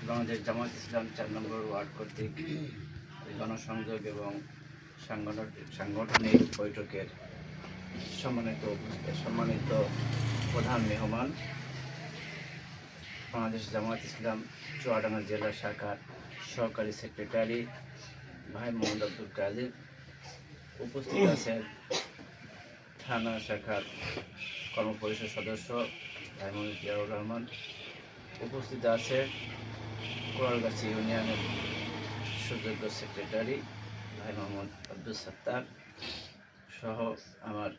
বাংলাদেশ জামায়াত ইসলাম ৪ নম্বর word কর্তৃক গণসংযোগ এবং সাংগঠনিক বৈঠকের সম্মানিত প্রধান মেহমান বাংলাদেশ জামায়াত ইসলাম চুয়াডাঙ্গা জেলা শাখার সহকারী সেক্রেটারি ভাই মোহাম্মদ আব্দুল কাদের, উপস্থিত আছেন থানা শাখার কর্মপরিষদ সদস্য ভাই মোহাম্মদ জিয়াউর রহমান, উপস্থিত আছে কোরালগাছি ইউনিয়নের সুযোগ্য সেক্রেটারি ভাই মোহাম্মদ আব্দুল সত্তার সহ আমার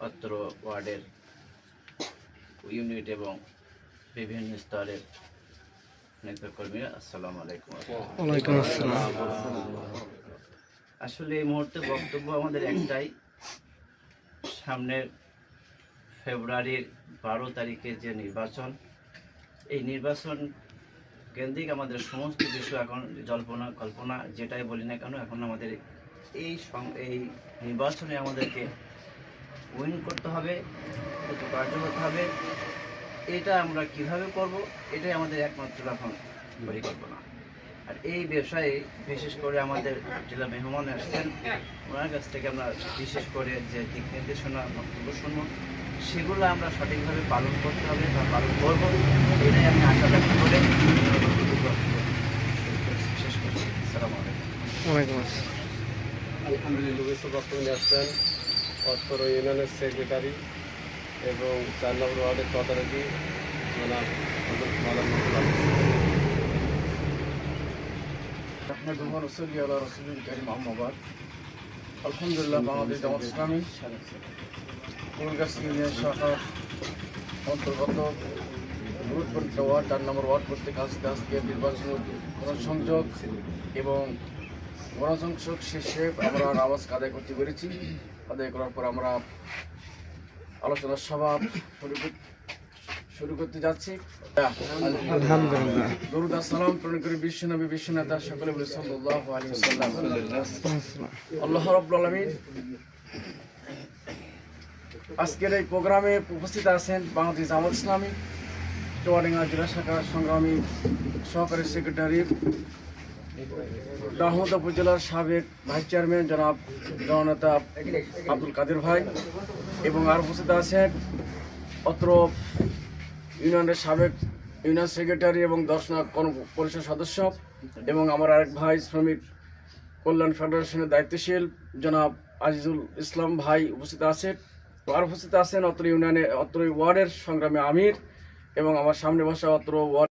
অত্র ওয়ার্ডের ইউনিট এবং বিভিন্ন স্তরের নেতাকর্মীরা। আসসালামু আলাইকুম। ওয়ালাইকুম আসসালাম। আসলে এই মুহূর্তে বক্তব্য আমাদের একটাই, সামনের ফেব্রুয়ারির 12 তারিখে যে নির্বাচন, এই নির্বাচন কেন্দ্রিক আমাদের সমস্ত কিছু এখন জল্পনা কল্পনা যেটাই বলি না কেন, এখন আমাদের এই নির্বাচনে আমাদেরকে উইন করতে হবে, কার্য করতে হবে। এটা আমরা কিভাবে করব, এটাই আমাদের একমাত্র এখন পরিকল্পনা। আর এই ব্যবসায়ে বিশেষ করে আমাদের জেলা মেহমান আসছেন, ওনার কাছ থেকে আমরা বিশেষ করে যে দিক নির্দেশনা বক্তব্য শুনবো, সেগুলো আমরা সঠিকভাবে পালন করতে হবে বা পালন করবো, এটাই আমি আশা ব্যক্ত করে শেষ করছি। আসসালামু আলাইকুম। ওয়ালাইকুম আসসালাম। আলহামদুলিল্লাহ, বক্তব্য আসছেন অত্র ইউনিয়নের সেক্রেটারি এবং 4 নম্বর ওয়ার্ডের তদারকি জনাব আলহামদুলিল্লাহ, বাংলাদেশ জামাত ইসলামী কোরালগাছি ইউনিয়ন শাখার অন্তর্গত গুরুত্বপূর্ণ ওয়ার্ড 4 নম্বর ওয়ার্ড কর্তৃক আজকে নির্বাচন গণসংযোগ এবং গণসংযোগ শেষে আমরা নামাজ আদায় করতে পেরেছি। আদায় করার পর আমরা আলোচনা সভা শুরু করতে যাচ্ছি। আলহামদুলিল্লাহ, দরুদ সালাম প্রেরণ করে বিশ্বনবী বিশ্বনেতা সকলে বলে সাল্লাল্লাহু আলাইহি ওয়াসাল্লাম। আল্লাহ রাব্বুল আলামিন আজকের এই প্রোগ্রামে উপস্থিত আছেন বাংলাদেশ জামায়াত ইসলামী চুয়াডাঙ্গা জেলা শাখার সংগ্রামী সহকারী সেক্রেটারি দাহমদ উপজেলার সাবেক ভাইস চেয়ারম্যান জনাব জননেতা আব্দুল কাদের ভাই, এবং আর উপস্থিত আছেন অত্র ইউনিয়নের সাবেক ইউনিয়ন সেক্রেটারি এবং 10 নং পরিষদ সদস্য এবং আমার আরেক ভাই শ্রমিক কল্যাণ ফেডারেশনের দায়িত্বশীল জনাব আজিজুল ইসলাম ভাই উপস্থিত আছেন। আর উপস্থিত আছেন অত্র ওয়ার্ডের সংগ্রামী আমির এবং আমার সামনে বসা অত্র ওয়ার্ড